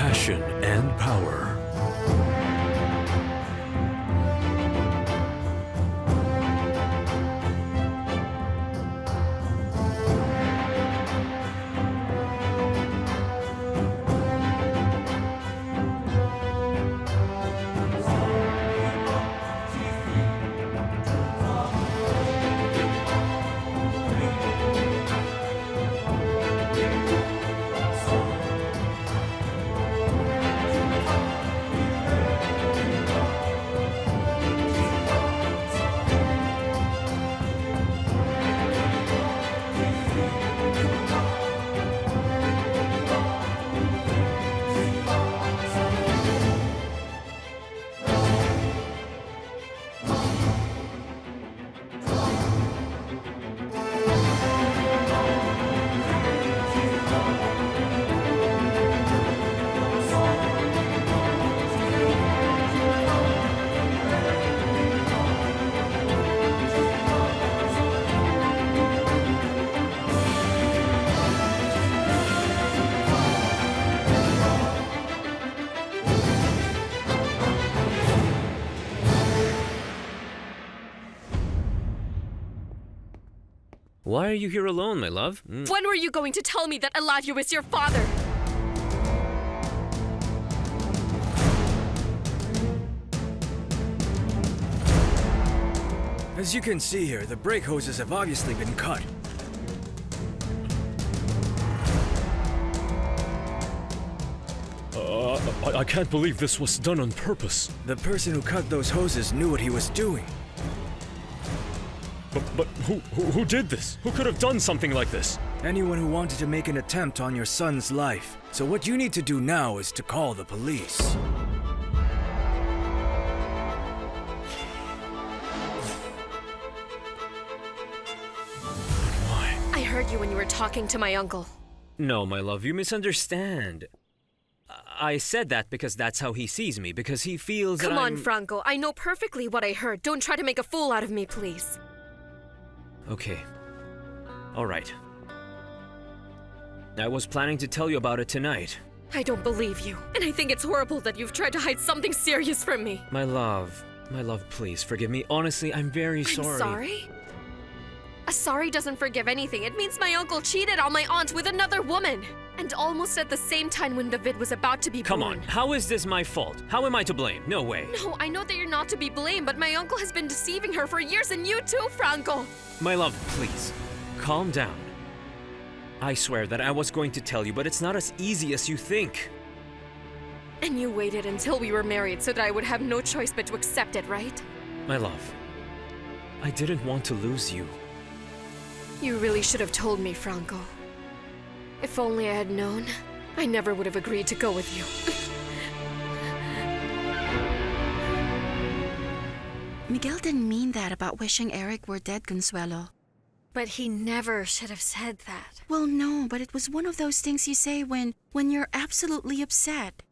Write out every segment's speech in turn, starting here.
passion and power. Why are you here alone, my love? When were you going to tell me that Eladio is your father? As you can see here, the brake hoses have obviously been cut. I can't believe this was done on purpose. The person who cut those hoses knew what he was doing. But who did this? Who could have done something like this? Anyone who wanted to make an attempt on your son's life. So what you need to do now is to call the police. Why? I heard you when you were talking to my uncle. No, my love, you misunderstand. I said that because that's how he sees me, because he feels that Come on, Franco. I know perfectly what I heard. Don't try to make a fool out of me, please. Okay. All right. I was planning to tell you about it tonight. I don't believe you. And I think it's horrible that you've tried to hide something serious from me. My love, please forgive me. Honestly, I'm very sorry. I'm sorry? A sorry doesn't forgive anything. It means my uncle cheated on my aunt with another woman. And almost at the same time when David was about to be born. Come on, how is this my fault? How am I to blame? No way. No, I know that you're not to be blamed, but my uncle has been deceiving her for years, and you too, Franco. My love, please, calm down. I swear that I was going to tell you, but it's not as easy as you think. And you waited until we were married so that I would have no choice but to accept it, right? My love, I didn't want to lose you. You really should have told me, Franco. If only I had known, I never would have agreed to go with you. Miguel didn't mean that about wishing Eric were dead, Consuelo. But he never should have said that. Well, no, but it was one of those things you say when you're absolutely upset.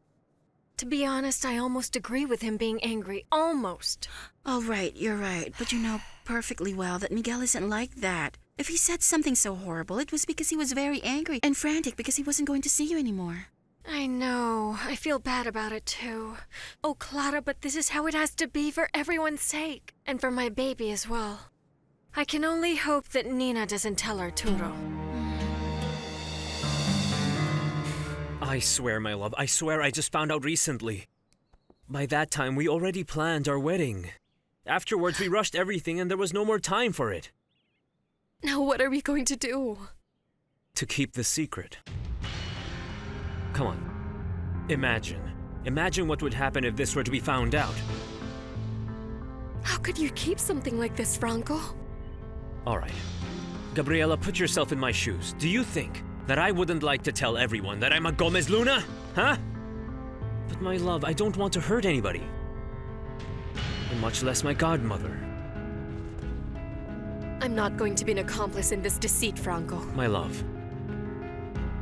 To be honest, I almost agree with him being angry. Almost. All right, you're right. But you know perfectly well that Miguel isn't like that. If he said something so horrible, it was because he was very angry and frantic because he wasn't going to see you anymore. I know. I feel bad about it too. Oh, Clara, but this is how it has to be for everyone's sake. And for my baby as well. I can only hope that Nina doesn't tell Arturo. I swear, my love, I swear I just found out recently. By that time, we already planned our wedding. Afterwards, we rushed everything and there was no more time for it. Now what are we going to do? To keep the secret. Come on. Imagine what would happen if this were to be found out. How could you keep something like this, Franco? All right. Gabriela, put yourself in my shoes. Do you think that I wouldn't like to tell everyone that I'm a Gomez Luna? Huh? But my love, I don't want to hurt anybody. And much less my godmother. I'm not going to be an accomplice in this deceit, Franco. My love.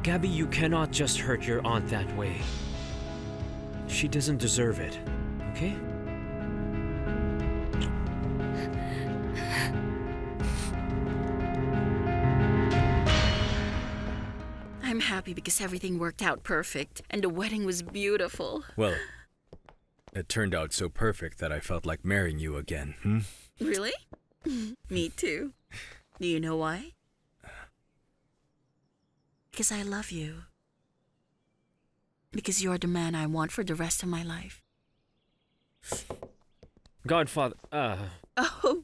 Gabby, you cannot just hurt your aunt that way. She doesn't deserve it, okay? I'm happy happy because everything worked out perfect and the wedding was beautiful. Well, it turned out so perfect that I felt like marrying you again, Really? Me too. Do you know why? Because I love you. Because you're the man I want for the rest of my life. Godfather, Oh,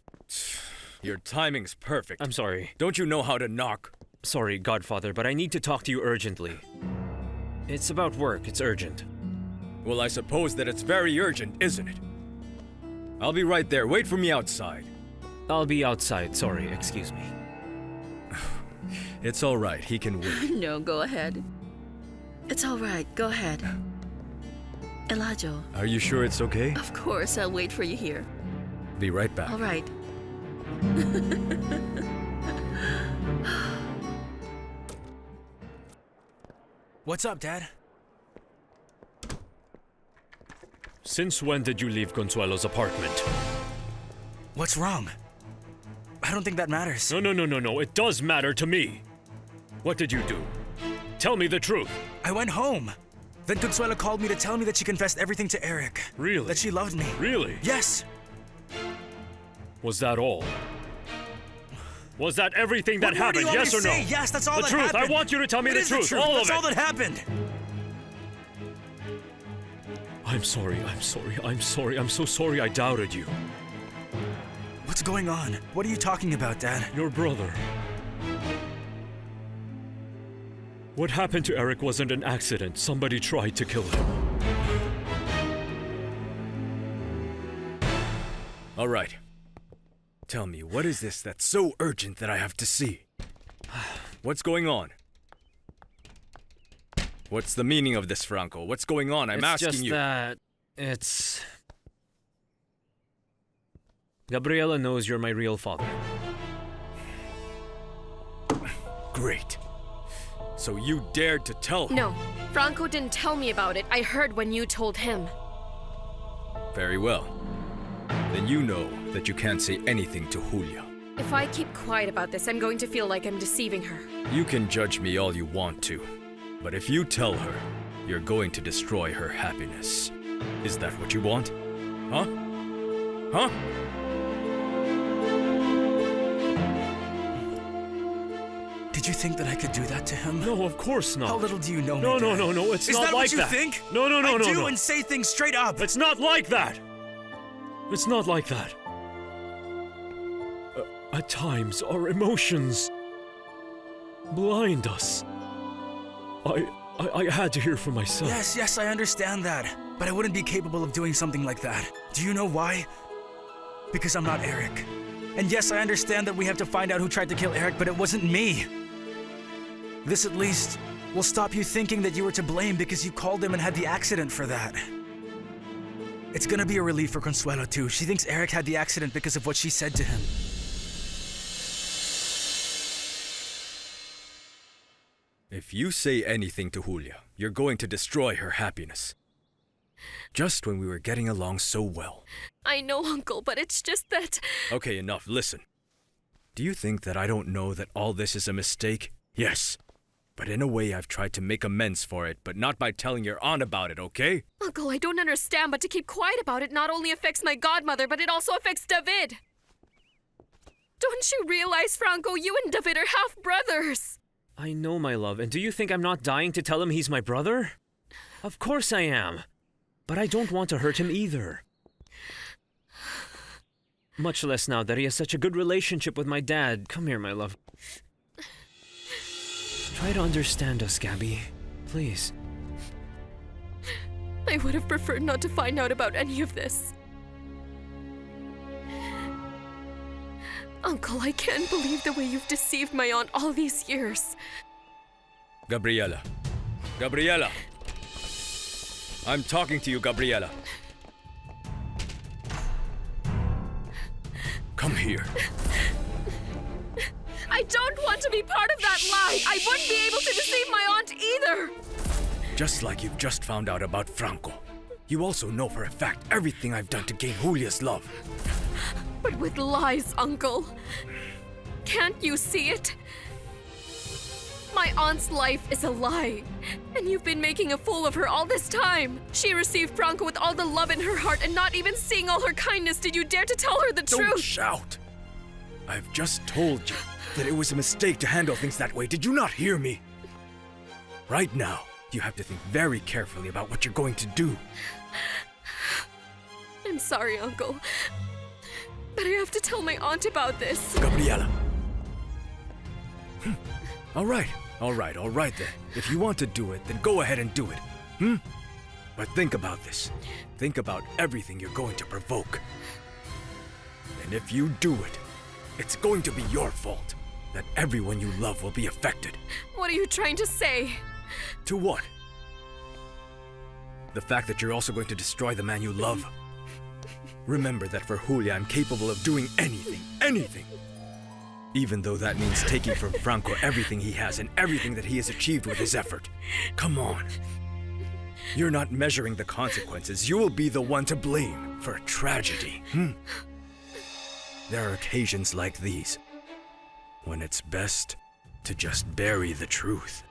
Your timing's perfect. I'm sorry. Don't you know how to knock? Sorry, Godfather, but I need to talk to you urgently. It's about work, it's urgent. Well, I suppose that it's very urgent, isn't it? I'll be right there. Wait for me outside. I'll be outside, sorry, excuse me. It's all right. He can wait. no, go ahead. It's all right, go ahead. Elijah. Are you sure it's okay? Of course, I'll wait for you here. Be right back. All right. What's up, Dad? Since when did you leave Consuelo's apartment? What's wrong? I don't think that matters. No. It does matter to me. What did you do? Tell me the truth. I went home. Then Consuelo called me to tell me that she confessed everything to Eric. Really? That she loved me. Really? Yes. Was that all? Was that everything that What more do happened? you want Yes me or to no? say? Yes, that's all The that truth. happened. I want you to tell me It the is truth. All that's of all it. that happened. I'm sorry. I'm so sorry I doubted you. What's going on? What are you talking about, Dad? Your brother. What happened to Eric wasn't an accident. Somebody tried to kill him. All right. Tell me, what is this that's so urgent that I have to see? What's going on? What's the meaning of this, Franco? What's going on? I'm asking It's just you. that... it's... Gabriela knows you're my real father. Great. So you dared to tell her? No, Franco didn't tell me about it. I heard when you told him. Very well. Then you know that you can't say anything to Julia. If I keep quiet about this, I'm going to feel like I'm deceiving her. You can judge me all you want to, but if you tell her, you're going to destroy her happiness. Is that what you want? Huh? Huh? Did you think that I could do that to him? No, of course not. How little do you know me, No. Dad? It's Is not that like what you that. think? No. I do and say things straight up. It's not like that. It's not like that. At times, our emotions blind us. I had to hear for myself. Yes, I understand that. But I wouldn't be capable of doing something like that. Do you know why? Because I'm not Eric. And yes, I understand that we have to find out who tried to kill Eric, but it wasn't me. This at least will stop you thinking that you were to blame because you called him and had the accident for that. It's gonna be a relief for Consuelo too. She thinks Eric had the accident because of what she said to him. If you say anything to Julia, you're going to destroy her happiness. Just when we were getting along so well. I know, Uncle, but it's just that... Okay, enough. Listen. Do you think that I don't know that all this is a mistake? Yes. But in a way, I've tried to make amends for it, but not by telling your aunt about it, okay? Uncle, I don't understand, but to keep quiet about it not only affects my godmother, but it also affects David. Don't you realize, Franco, you and David are half-brothers? I know, my love, and do you think I'm not dying to tell him he's my brother? Of course I am. But I don't want to hurt him either. Much less now that he has such a good relationship with my dad. Come here, my love. Try to understand us, Gabby. Please. I would have preferred not to find out about any of this. Uncle, I can't believe the way you've deceived my aunt all these years. Gabriela. Gabriela! I'm talking to you, Gabriela. Come here. I don't want to be part of that lie! I wouldn't be able to deceive my aunt either! Just like you've just found out about Franco. You also know for a fact everything I've done to gain Julia's love. But with lies, Uncle. Can't you see it? My aunt's life is a lie. And you've been making a fool of her all this time. She received Franco with all the love in her heart, and not even seeing all her kindness did you dare to tell her the Don't truth. shout! I've just told you that it was a mistake to handle things that way. Did you not hear me? Right now, you have to think very carefully about what you're going to do. I'm sorry, Uncle. But I have to tell my aunt about this. Gabriela. All right then. If you want to do it, then go ahead and do it. But think about this. Think about everything you're going to provoke. And if you do it, it's going to be your fault. That everyone you love will be affected. What are you trying to say? To what? The fact that you're also going to destroy the man you love. Remember that for Julia, I'm capable of doing anything. Even though that means taking from Franco everything he has and everything that he has achieved with his effort. Come on. You're not measuring the consequences. You will be the one to blame for a tragedy. There are occasions like these when it's best to just bury the truth.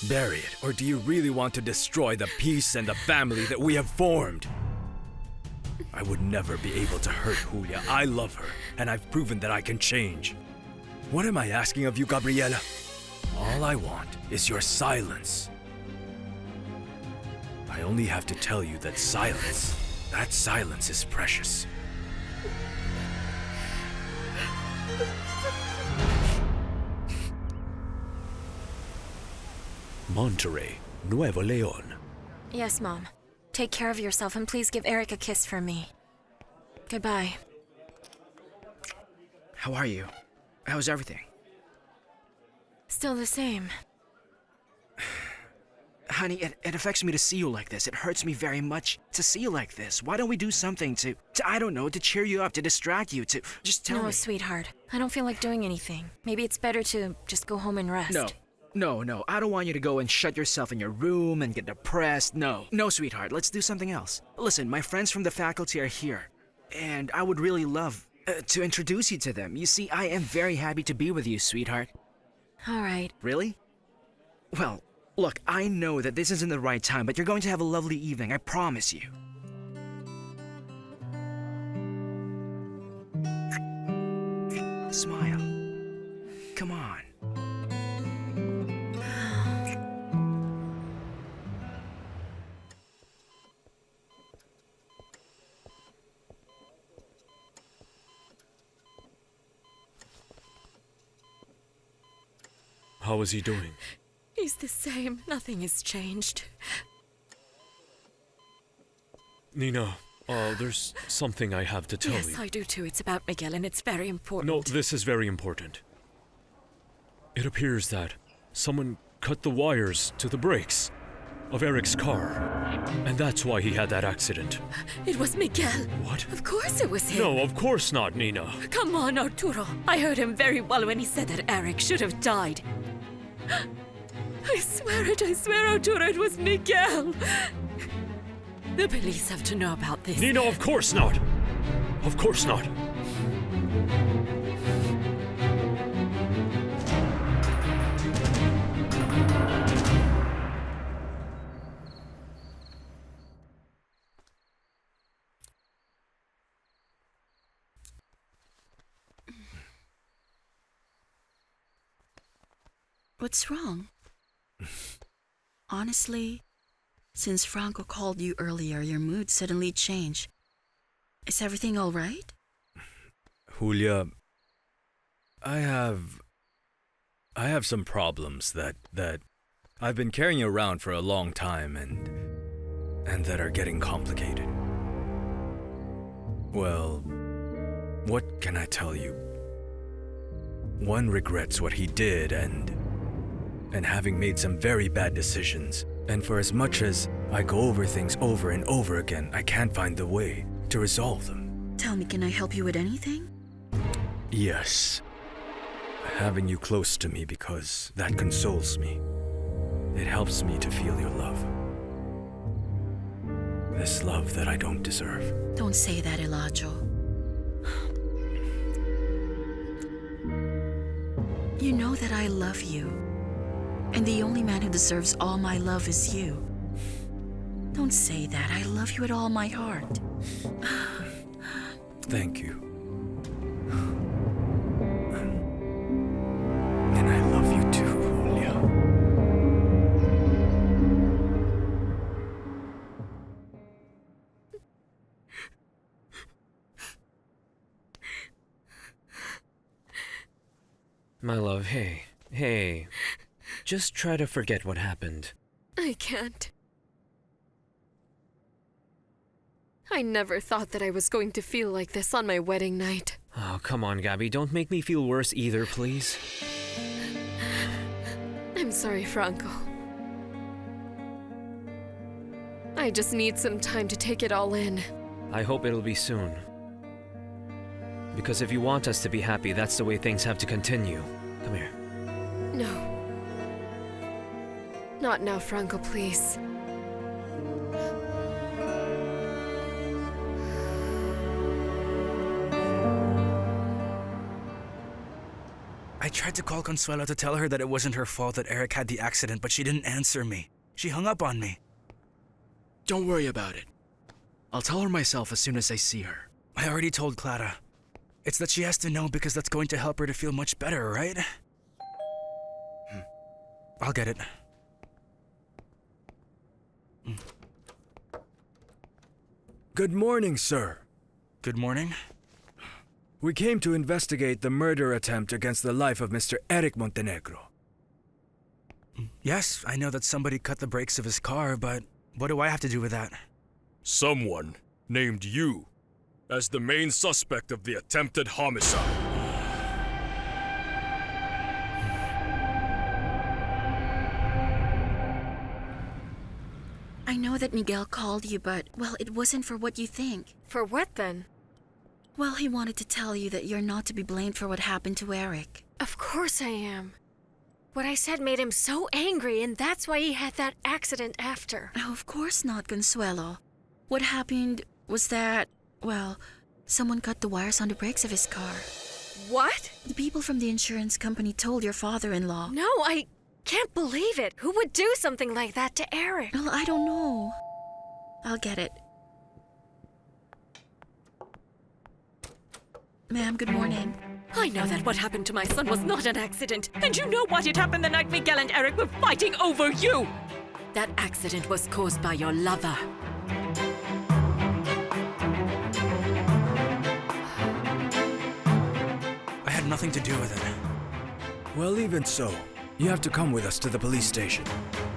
Bury it, or do you really want to destroy the peace and the family that we have formed? I would never be able to hurt Julia. I love her, and I've proven that I can change. What am I asking of you, Gabriela? All I want is your silence. I only have to tell you that silence is precious. Monterrey, Nuevo León. Yes, Mom. Take care of yourself and please give Eric a kiss for me. Goodbye. How are you? How's everything? Still the same. Honey, it affects me to see you like this. It hurts me very much to see you like this. Why don't we do something to I don't know, to cheer you up, to distract you, to just tell me. No, sweetheart. I don't feel like doing anything. Maybe it's better to just go home and rest. No, I don't want you to go and shut yourself in your room and get depressed. No, sweetheart, let's do something else. Listen, my friends from the faculty are here, and I would really love to introduce you to them. You see, I am very happy to be with you, sweetheart. All right. Really? Well, look, I know that this isn't the right time, but you're going to have a lovely evening, I promise you. Smile. Come on. How is he doing? He's the same. Nothing has changed. Nina, there's something I have to tell you. Yes, I do too. It's about Miguel, and it's very important. No, this is very important. It appears that someone cut the wires to the brakes of Eric's car. And that's why he had that accident. It was Miguel. What? Of course it was him. No, of course not, Nina. Come on, Arturo. I heard him very well when he said that Eric should have died. I swear, Arturo, it was Miguel. The police have to know about this. Nina, of course not. Of course not. What's wrong? Honestly, since Franco called you earlier, your mood suddenly changed. Is everything all right? Julia, I have some problems that I've been carrying around for a long time and that are getting complicated. Well, what can I tell you? One regrets what he did and having made some very bad decisions. And for as much as I go over things over and over again, I can't find the way to resolve them. Tell me, can I help you with anything? Yes. Having you close to me, because that consoles me. It helps me to feel your love. This love that I don't deserve. Don't say that, Elijah. You know that I love you. And the only man who deserves all my love is you. Don't say that. I love you with all my heart. Thank you. And I love you too, Julia. My love, hey. Just try to forget what happened. I can't. I never thought that I was going to feel like this on my wedding night. Oh, come on, Gabby. Don't make me feel worse either, please. I'm sorry, Franco. I just need some time to take it all in. I hope it'll be soon. Because if you want us to be happy, that's the way things have to continue. Come here. No. Not now, Franco, please. I tried to call Consuelo to tell her that it wasn't her fault that Eric had the accident, but she didn't answer me. She hung up on me. Don't worry about it. I'll tell her myself as soon as I see her. I already told Clara. It's that she has to know because that's going to help her to feel much better, right? I'll get it. Good morning, sir. Good morning. We came to investigate the murder attempt against the life of Mr. Eric Montenegro. Yes, I know that somebody cut the brakes of his car, but what do I have to do with that? Someone named you as the main suspect of the attempted homicide. I know that Miguel called you, but, well, it wasn't for what you think. For what then? Well, he wanted to tell you that you're not to be blamed for what happened to Eric. Of course I am. What I said made him so angry, and that's why he had that accident after. Oh, of course not, Consuelo. What happened was that, well, someone cut the wires on the brakes of his car. What? The people from the insurance company told your father-in-law. No, I can't believe it. Who would do something like that to Eric? Well, I don't know. I'll get it. Ma'am, good morning. I know that what happened to my son was not an accident. And you know what had happened the night Miguel and Eric were fighting over you. That accident was caused by your lover. I had nothing to do with it. Well, even so, you have to come with us to the police station.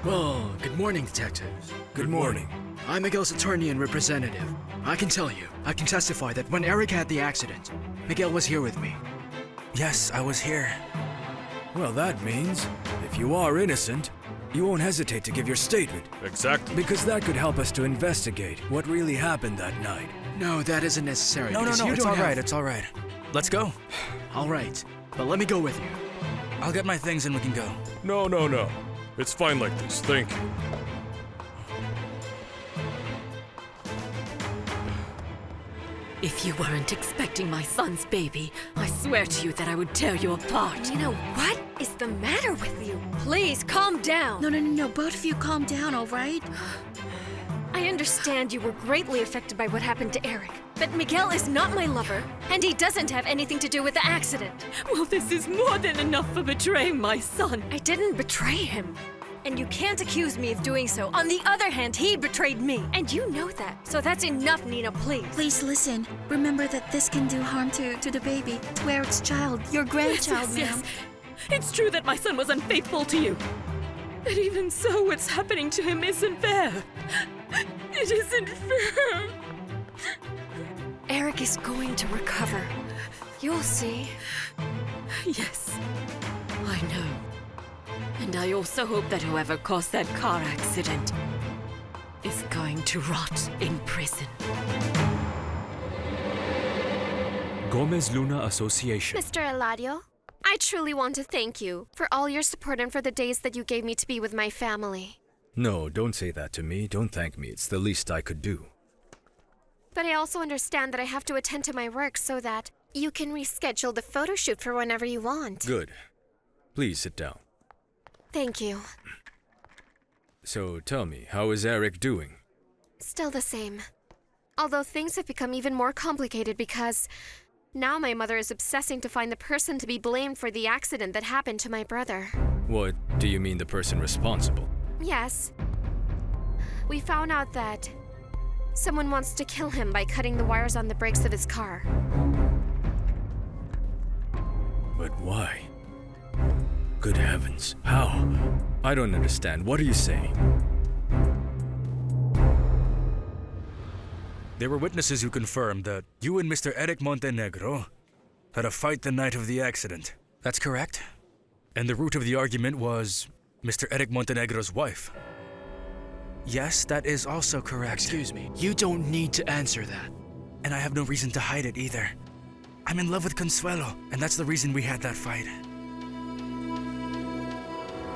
Well, good morning, detectives. Good morning. I'm Miguel's attorney and representative. I can testify that when Eric had the accident, Miguel was here with me. Yes, I was here. Well, that means, if you are innocent, you won't hesitate to give your statement. Exactly. Because that could help us to investigate what really happened that night. No, that isn't necessary. No, because you it's don't all right, have- it's all right. Let's go. All right, but let me go with you. I'll get my things and we can go. No. It's fine like this, thank you. If you weren't expecting my son's baby, I swear to you that I would tear you apart. You know, what is the matter with you? Please, calm down. No. Both of you calm down, all right? I understand you were greatly affected by what happened to Eric, but Miguel is not my lover, and he doesn't have anything to do with the accident. Well, this is more than enough for betraying my son. I didn't betray him, and you can't accuse me of doing so. On the other hand, he betrayed me, and you know that. So that's enough, Nina, please. Please listen. Remember that this can do harm to the baby, to Eric's child, your grandchild, Yes. ma'am. It's true that my son was unfaithful to you. But even so, what's happening to him isn't fair. It isn't fair. Eric is going to recover. You'll see. Yes, I know. And I also hope that whoever caused that car accident is going to rot in prison. Gomez Luna Association. Mr. Eladio, I truly want to thank you for all your support and for the days that you gave me to be with my family. No, don't say that to me. Don't thank me. It's the least I could do. But I also understand that I have to attend to my work so that you can reschedule the photo shoot for whenever you want. Good. Please sit down. Thank you. So tell me, how is Eric doing? Still the same. Although things have become even more complicated because now my mother is obsessing to find the person to be blamed for the accident that happened to my brother. What do you mean, the person responsible? Yes. We found out that someone wants to kill him by cutting the wires on the brakes of his car. But why? Good heavens, how? I don't understand. What are you saying? There were witnesses who confirmed that you and Mr. Eric Montenegro had a fight the night of the accident. That's correct? And the root of the argument was Mr. Eric Montenegro's wife. Yes, that is also correct. Excuse me, you don't need to answer that. And I have no reason to hide it either. I'm in love with Consuelo, and that's the reason we had that fight.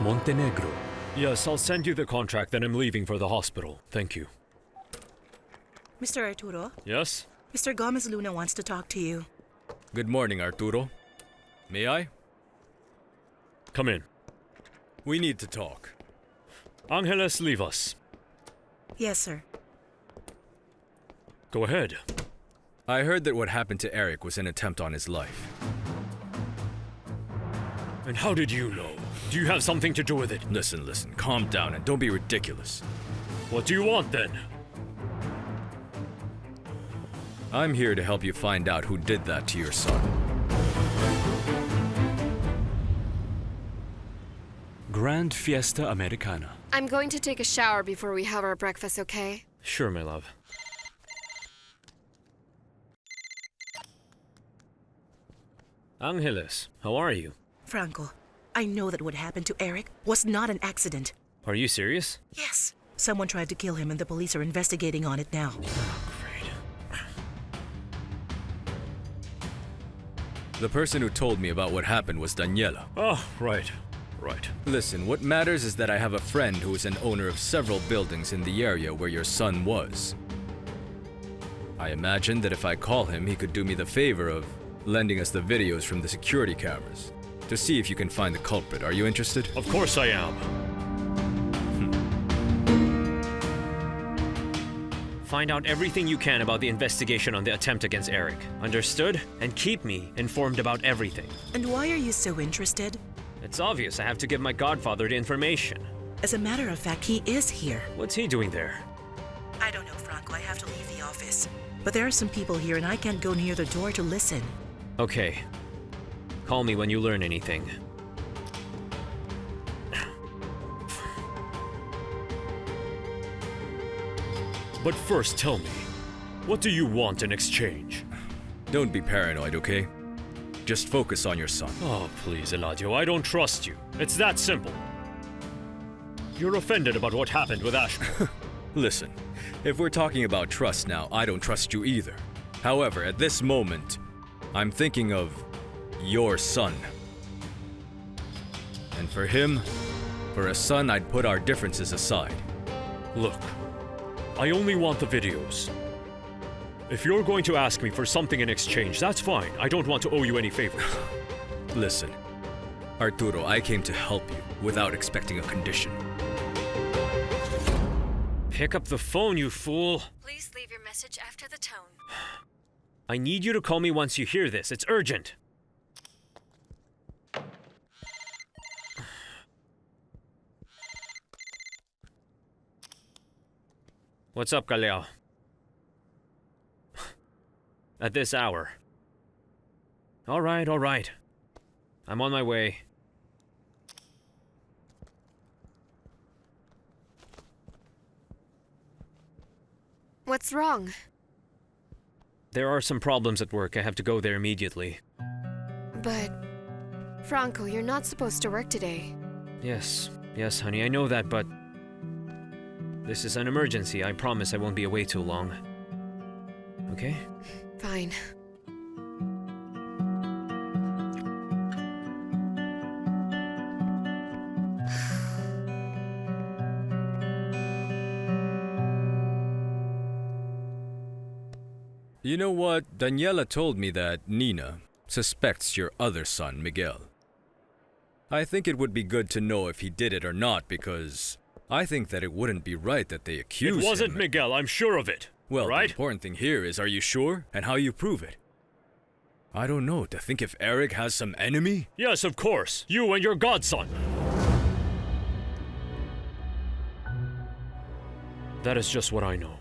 Montenegro. Yes, I'll send you the contract, then I'm leaving for the hospital. Thank you. Mr. Arturo, Yes? Mr. Gomez Luna wants to talk to you. Good morning, Arturo. May I? Come in. We need to talk. Angeles, leave us. Yes, sir. Go ahead. I heard that what happened to Eric was an attempt on his life. And how did you know? Do you have something to do with it? Listen, calm down and don't be ridiculous. What do you want then? I'm here to help you find out who did that to your son. Grand Fiesta Americana. I'm going to take a shower before we have our breakfast, okay? Sure, my love. Angeles, how are you? Franco, I know that what happened to Eric was not an accident. Are you serious? Yes. Someone tried to kill him and the police are investigating on it now. Great. The person who told me about what happened was Daniela. Oh, right. Listen, what matters is that I have a friend who is an owner of several buildings in the area where your son was. I imagine that if I call him, he could do me the favor of lending us the videos from the security cameras to see if you can find the culprit. Are you interested? Of course I am. Find out everything you can about the investigation on the attempt against Eric. Understood? And keep me informed about everything. And why are you so interested? It's obvious I have to give my godfather the information. As a matter of fact, he is here. What's he doing there? I don't know, Franco. I have to leave the office. But there are some people here and I can't go near the door to listen. Okay. Call me when you learn anything. But first tell me, what do you want in exchange? Don't be paranoid, okay? Just focus on your son. Oh, please, Eladio, I don't trust you. It's that simple. You're offended about what happened with Ashmore. Listen, if we're talking about trust now, I don't trust you either. However, at this moment, I'm thinking of your son. And for him, for a son, I'd put our differences aside. Look, I only want the videos. If you're going to ask me for something in exchange, that's fine. I don't want to owe you any favors. Listen, Arturo, I came to help you without expecting a condition. Pick up the phone, you fool. Please leave your message after the tone. I need you to call me once you hear this. It's urgent. What's up, Caleo? At this hour. All right. I'm on my way. What's wrong? There are some problems at work. I have to go there immediately. But, Franco, you're not supposed to work today. Yes, honey, I know that, but this is an emergency. I promise I won't be away too long. Okay? Fine. You know what? Daniela told me that Nina suspects your other son, Miguel. I think it would be good to know if he did it or not, because I think that it wouldn't be right that they accuse him. It wasn't Miguel, I'm sure of it. Well, right? The important thing here is, are you sure? And how you prove it? I don't know, to think if Eric has some enemy? Yes, of course. You and your godson. That is just what I know.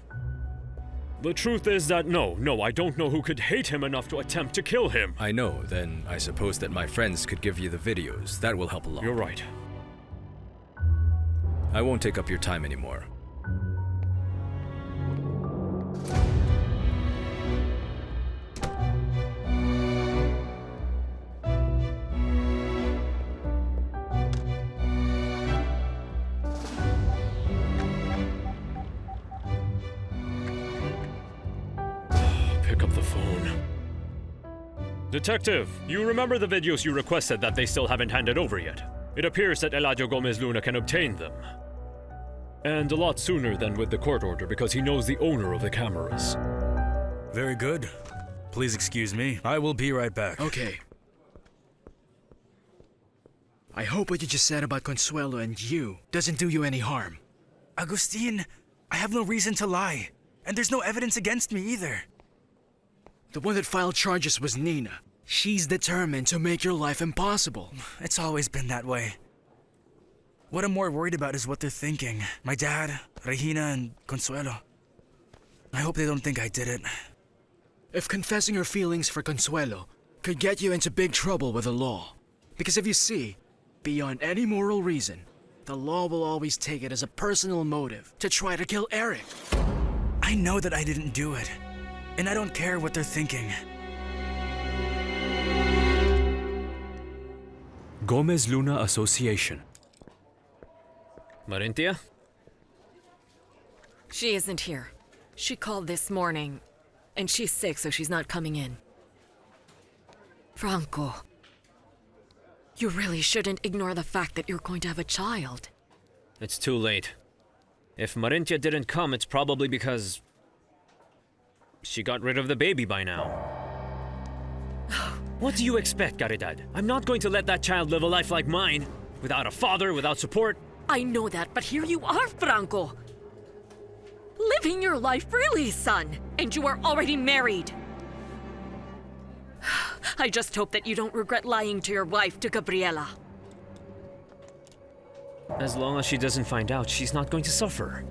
The truth is that no, I don't know who could hate him enough to attempt to kill him. I know, then I suppose that my friends could give you the videos. That will help a lot. You're right. I won't take up your time anymore. Pick up the phone. Detective, you remember the videos you requested that they still haven't handed over yet? It appears that Eladio Gomez Luna can obtain them. And a lot sooner than with the court order because he knows the owner of the cameras. Very good. Please excuse me. I will be right back. Okay. I hope what you just said about Consuelo and you doesn't do you any harm. Agustin, I have no reason to lie. And there's no evidence against me either. The one that filed charges was Nina. She's determined to make your life impossible. It's always been that way. What I'm more worried about is what they're thinking. My dad, Regina, and Consuelo. I hope they don't think I did it. If confessing your feelings for Consuelo could get you into big trouble with the law. Because if you see, beyond any moral reason, the law will always take it as a personal motive to try to kill Eric. I know that I didn't do it. And I don't care what they're thinking. Gomez Luna Association. Marintia? She isn't here. She called this morning, and she's sick, so she's not coming in. Franco, you really shouldn't ignore the fact that you're going to have a child. It's too late. If Marintia didn't come, it's probably because she got rid of the baby by now. What do you expect, Caridad? I'm not going to let that child live a life like mine, without a father, without support. I know that, but here you are, Franco. Living your life freely, son. And you are already married. I just hope that you don't regret lying to your wife, to Gabriela. As long as she doesn't find out, she's not going to suffer.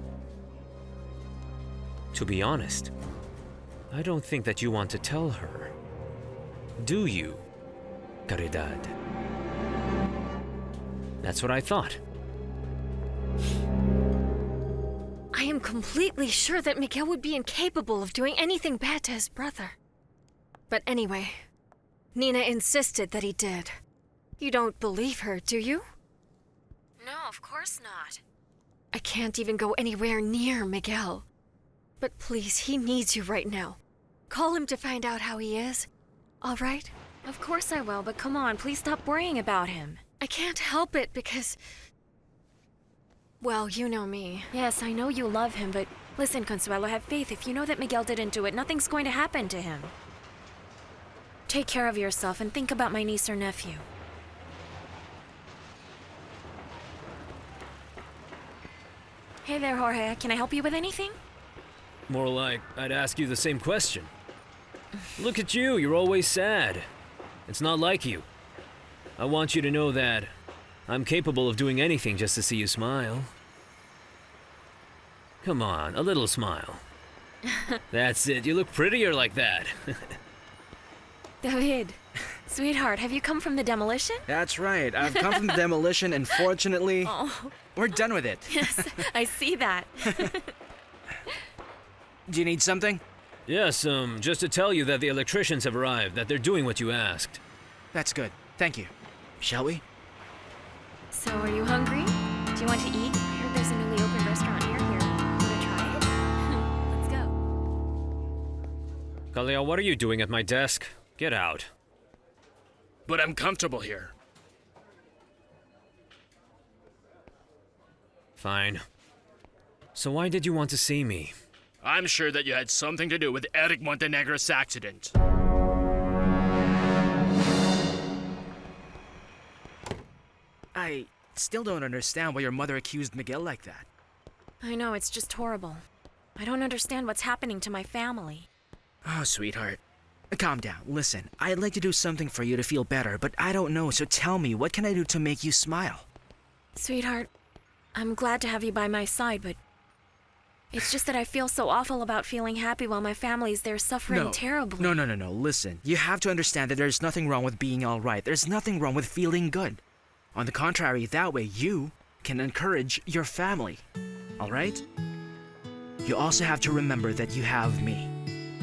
To be honest, I don't think that you want to tell her. Do you, Caridad? That's what I thought. I am completely sure that Miguel would be incapable of doing anything bad to his brother. But anyway, Nina insisted that he did. You don't believe her, do you? No, of course not. I can't even go anywhere near Miguel. But please, he needs you right now. Call him to find out how he is. All right? Of course I will, but come on, please stop worrying about him. I can't help it because... well, you know me. Yes, I know you love him, but listen, Consuelo, have faith. If you know that Miguel didn't do it, nothing's going to happen to him. Take care of yourself and think about my niece or nephew. Hey there, Jorge. Can I help you with anything? More like, I'd ask you the same question. Look at you, you're always sad. It's not like you. I want you to know that I'm capable of doing anything just to see you smile. Come on, a little smile. That's it, you look prettier like that. David, sweetheart, have you come from the demolition? That's right. I've come from the demolition, and fortunately, we're done with it. Yes, I see that. Do you need something? Yes, just to tell you that the electricians have arrived, that they're doing what you asked. That's good. Thank you. Shall we? So, are you hungry? Do you want to eat? I heard there's a newly opened restaurant near here. Want to try it? Let's go. Kalia, what are you doing at my desk? Get out. But I'm comfortable here. Fine. So why did you want to see me? I'm sure that you had something to do with Eric Montenegro's accident. I still don't understand why your mother accused Miguel like that. I know, it's just horrible. I don't understand what's happening to my family. Oh, sweetheart. Calm down. Listen, I'd like to do something for you to feel better, but I don't know, so tell me, what can I do to make you smile? Sweetheart, I'm glad to have you by my side, but it's just that I feel so awful about feeling happy while my family's there suffering terribly. No. Listen, you have to understand that there's nothing wrong with being all right. There's nothing wrong with feeling good. On the contrary, that way you can encourage your family. All right? You also have to remember that you have me.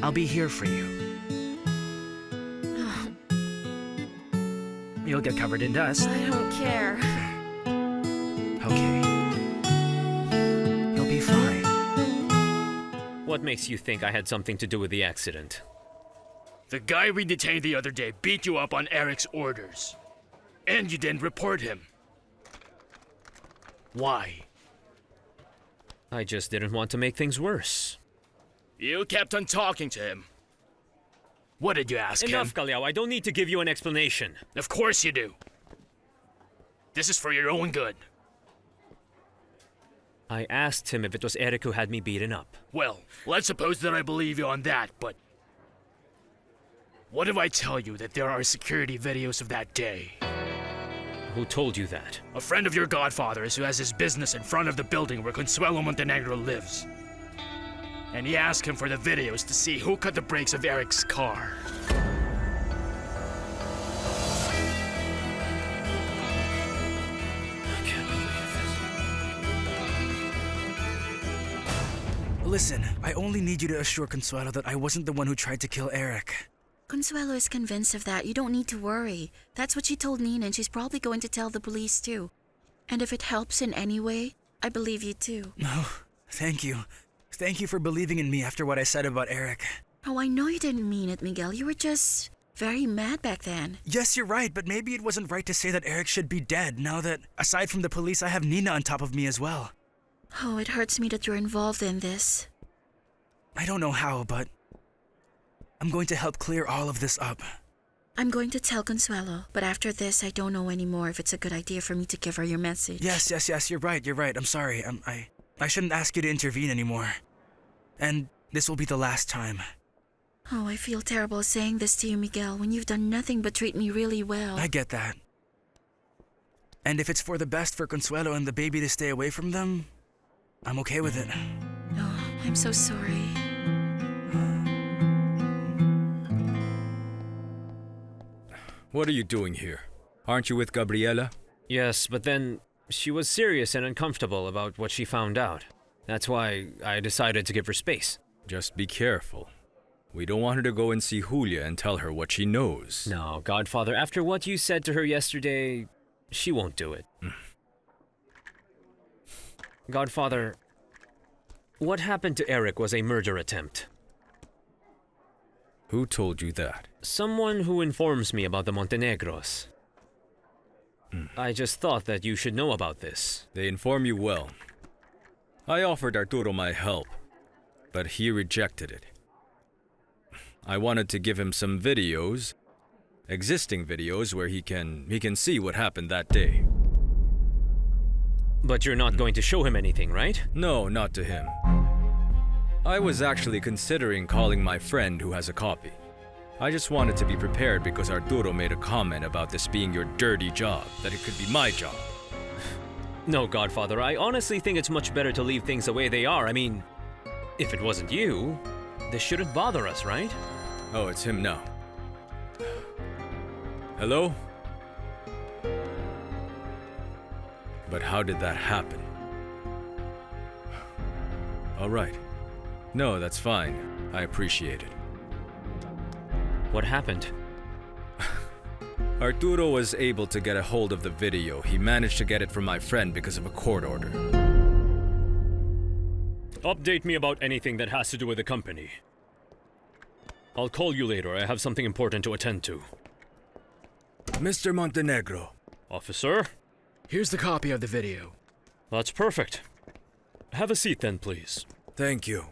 I'll be here for you. You'll get covered in dust. I don't care. Okay. You'll be fine. What makes you think I had something to do with the accident? The guy we detained the other day beat you up on Eric's orders. And you didn't report him. Why? I just didn't want to make things worse. You kept on talking to him. What did you ask him? Enough, Calao. I don't need to give you an explanation. Of course you do. This is for your own good. I asked him if it was Eric who had me beaten up. Well, let's suppose that I believe you on that, but what if I tell you that there are security videos of that day? Who told you that? A friend of your godfather's who has his business in front of the building where Consuelo Montenegro lives. And he asked him for the videos to see who cut the brakes of Eric's car. Listen, I only need you to assure Consuelo that I wasn't the one who tried to kill Eric. Consuelo is convinced of that. You don't need to worry. That's what she told Nina, and she's probably going to tell the police too. And if it helps in any way, I believe you too. No, thank you. Thank you for believing in me after what I said about Eric. Oh, I know you didn't mean it, Miguel. You were just very mad back then. Yes, you're right, but maybe it wasn't right to say that Eric should be dead now that, aside from the police, I have Nina on top of me as well. Oh, it hurts me that you're involved in this. I don't know how, but I'm going to help clear all of this up. I'm going to tell Consuelo, but after this, I don't know anymore if it's a good idea for me to give her your message. Yes, you're right. I'm sorry. I shouldn't ask you to intervene anymore. And this will be the last time. Oh, I feel terrible saying this to you, Miguel, when you've done nothing but treat me really well. I get that. And if it's for the best for Consuelo and the baby to stay away from them, I'm okay with it. Oh, I'm so sorry. What are you doing here? Aren't you with Gabriela? Yes, but then she was serious and uncomfortable about what she found out. That's why I decided to give her space. Just be careful. We don't want her to go and see Julia and tell her what she knows. No, Godfather, after what you said to her yesterday, she won't do it. Godfather, what happened to Eric was a murder attempt. Who told you that? Someone who informs me about the Montenegros. I just thought that you should know about this. They inform you well. I offered Arturo my help, but he rejected it. I wanted to give him some videos, existing videos where he can see what happened that day. But you're not going to show him anything, right? No, not to him. I was actually considering calling my friend who has a copy. I just wanted to be prepared because Arturo made a comment about this being your dirty job, that it could be my job. No, Godfather, I honestly think it's much better to leave things the way they are. I mean, if it wasn't you, this shouldn't bother us, right? Oh, it's him now. Hello? But how did that happen? All right. No, that's fine. I appreciate it. What happened? Arturo was able to get a hold of the video. He managed to get it from my friend because of a court order. Update me about anything that has to do with the company. I'll call you later. I have something important to attend to. Mr. Montenegro. Officer? Here's the copy of the video. That's perfect. Have a seat then, please. Thank you.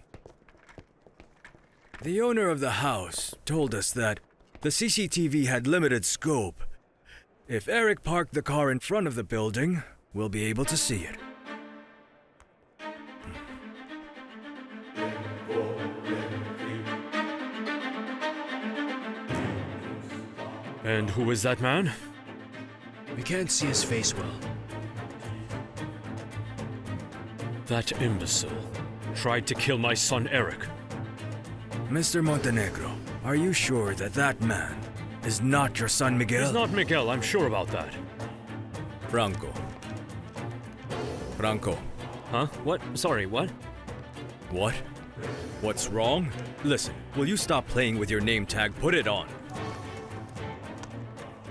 The owner of the house told us that the CCTV had limited scope. If Eric parked the car in front of the building, we'll be able to see it. And who is that man? We can't see his face well. That imbecile tried to kill my son Eric. Mr. Montenegro, are you sure that that man is not your son Miguel? He's not Miguel, I'm sure about that. Franco. Franco. Huh? What? Sorry, what? What? What's wrong? Listen, will you stop playing with your name tag? Put it on.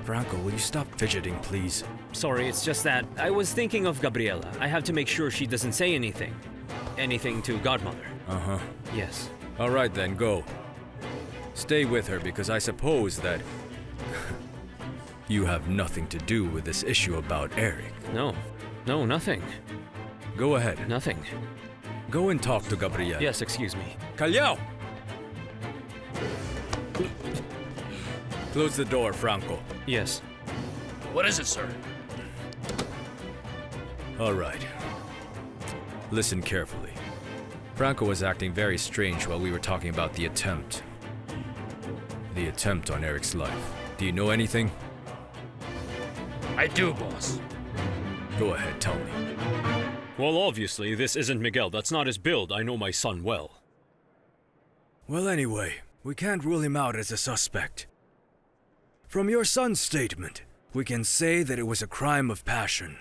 Franco, will you stop fidgeting, please? Sorry, it's just that I was thinking of Gabriela. I have to make sure she doesn't say anything. Anything to Godmother. Uh-huh. Yes. All right then, go. Stay with her because I suppose that you have nothing to do with this issue about Eric. No. No, nothing. Go ahead. Nothing. Go and talk to Gabriela. Yes, excuse me. Callao! Close the door, Franco. Yes. What is it, sir? All right. Listen carefully. Franco was acting very strange while we were talking about the attempt. The attempt on Eric's life. Do you know anything? I do, boss. Go ahead, tell me. Well, obviously, this isn't Miguel. That's not his build. I know my son well. Well, anyway, we can't rule him out as a suspect. From your son's statement, we can say that it was a crime of passion.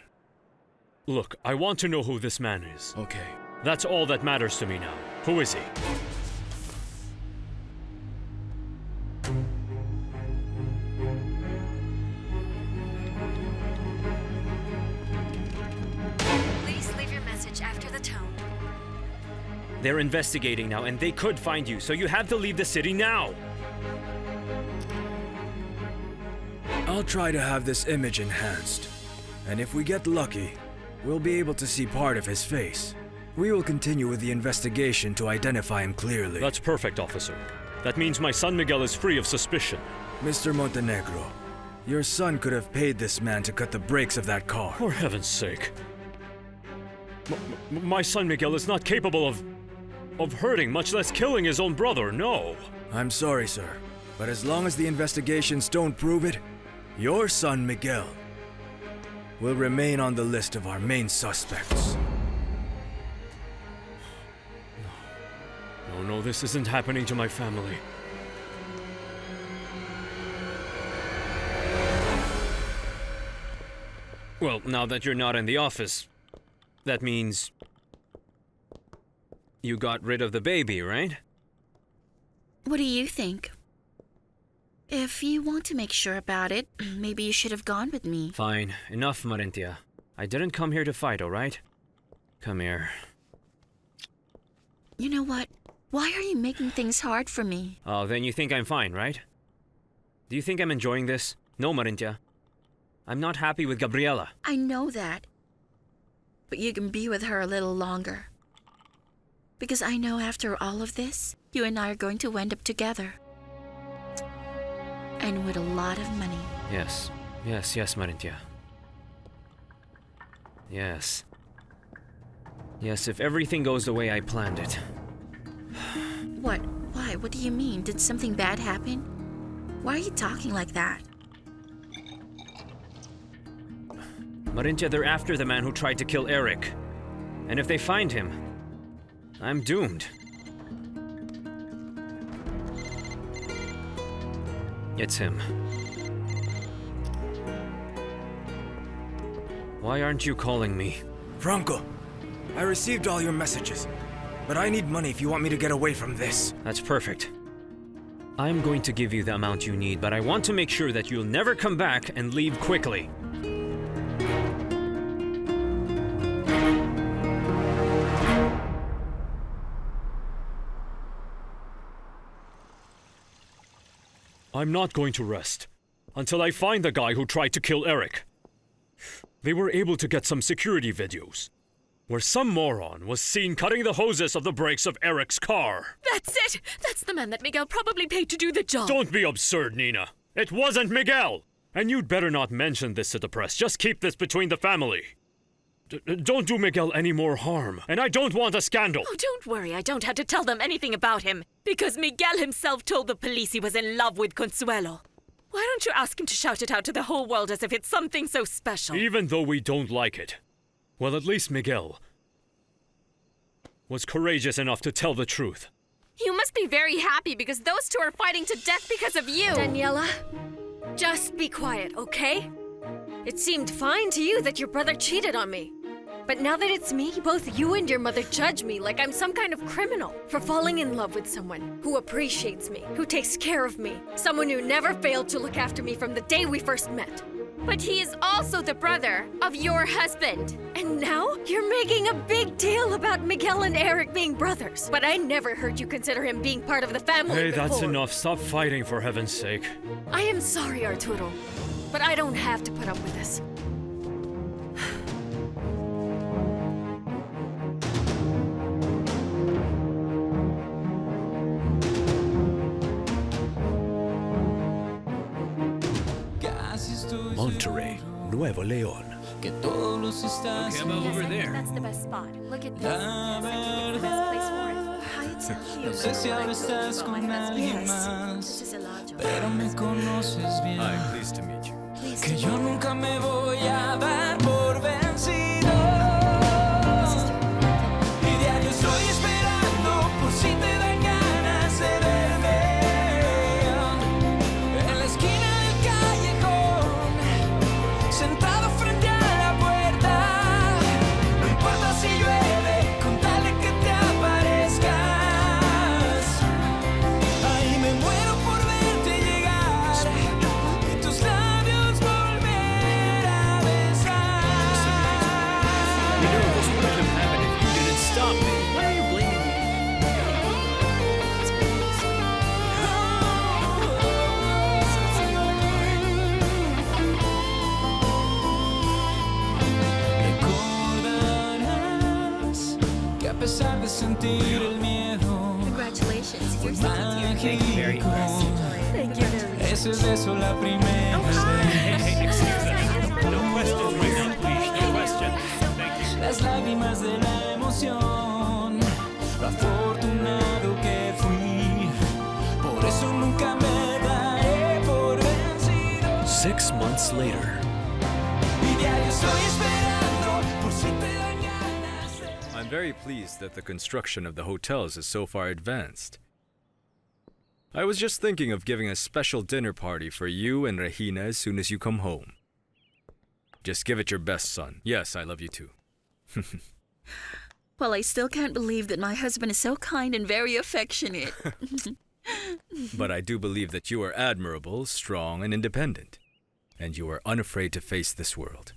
Look, I want to know who this man is. Okay. That's all that matters to me now. Who is he? Please leave your message after the tone. They're investigating now, and they could find you, so you have to leave the city now! I'll try to have this image enhanced. And if we get lucky, we'll be able to see part of his face. We will continue with the investigation to identify him clearly. That's perfect, officer. That means my son Miguel is free of suspicion. Mr. Montenegro, your son could have paid this man to cut the brakes of that car. For heaven's sake. My son Miguel is not capable of hurting, much less killing his own brother, no. I'm sorry, sir. But as long as the investigations don't prove it, your son Miguel will remain on the list of our main suspects. No, this isn't happening to my family. Well, now that you're not in the office, that means you got rid of the baby, right? What do you think? If you want to make sure about it, maybe you should have gone with me. Fine. Enough, Marintia. I didn't come here to fight, alright? Come here. You know what? Why are you making things hard for me? Oh, then you think I'm fine, right? Do you think I'm enjoying this? No, Marintia. I'm not happy with Gabriela. I know that. But you can be with her a little longer. Because I know after all of this, you and I are going to end up together. And with a lot of money. Yes, Marintia. Yes. Yes, if everything goes the way I planned it. What? Why? What do you mean? Did something bad happen? Why are you talking like that? Marintia, they're after the man who tried to kill Eric. And if they find him, I'm doomed. It's him. Why aren't you calling me? Franco, I received all your messages, but I need money if you want me to get away from this. That's perfect. I'm going to give you the amount you need, but I want to make sure that you'll never come back and leave quickly. I'm not going to rest until I find the guy who tried to kill Eric. They were able to get some security videos where some moron was seen cutting the hoses of the brakes of Eric's car. That's it! That's the man that Miguel probably paid to do the job. Don't be absurd, Nina. It wasn't Miguel. And you'd better not mention this to the press. Just keep this between the family. Don't do Miguel any more harm. And I don't want a scandal. Oh, don't worry. I don't have to tell them anything about him. Because Miguel himself told the police he was in love with Consuelo. Why don't you ask him to shout it out to the whole world as if it's something so special? Even though we don't like it. Well, at least Miguel was courageous enough to tell the truth. You must be very happy because those two are fighting to death because of you. Daniela, just be quiet, okay? It seemed fine to you that your brother cheated on me. But now that it's me, both you and your mother judge me like I'm some kind of criminal for falling in love with someone who appreciates me, who takes care of me, someone who never failed to look after me from the day we first met. But he is also the brother of your husband. And now you're making a big deal about Miguel and Eric being brothers. But I never heard you consider him being part of the family Hey, before. that's enough. Stop fighting, for heaven's sake. I am sorry, Arturo, but I don't have to put up with this. Monterrey, Nuevo León. Okay, about over there. That's the best spot. Look at this. It's the best place for it. Hi, it's you. No sé si ahora estás con alguien más, This is a lot. pero me conoces bien. Hi, pleased to meet you. Please. Que yo nunca me voy a dar por vencido. Y diario estoy esperando por si te dan ganas de verme. En la esquina del callejón, sentado frente a la puerta. No importa si llueve, con tal de que te aparezcas. Ahí me muero por verte llegar y tus labios volver a besar. You know, this wouldn't have happened if you didn't stop me. Why are you blaming me? Recordarás que a pesar de sentir el miedo, Congratulations. Here's the mágico, Thank you very much. Thank you very much. ese beso la primera vez. Hey, excuse us. No questions right now, please. No questions. Thank you. Las lágrimas de la emoción, lo afortunado que fui, por eso nunca me daré por vencido. 6 months later. Y diario estoy esperando por si te dan ganas de... I'm very pleased that the construction of the hotels is so far advanced. I was just thinking of giving a special dinner party for you and Regina as soon as you come home. Just give it your best, son. Yes, I love you too. Well, I still can't believe that my husband is so kind and very affectionate. But I do believe that you are admirable, strong, and independent. And you are unafraid to face this world.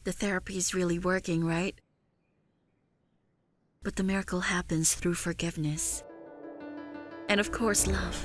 The therapy is really working, right? But the miracle happens through forgiveness. And of course, love.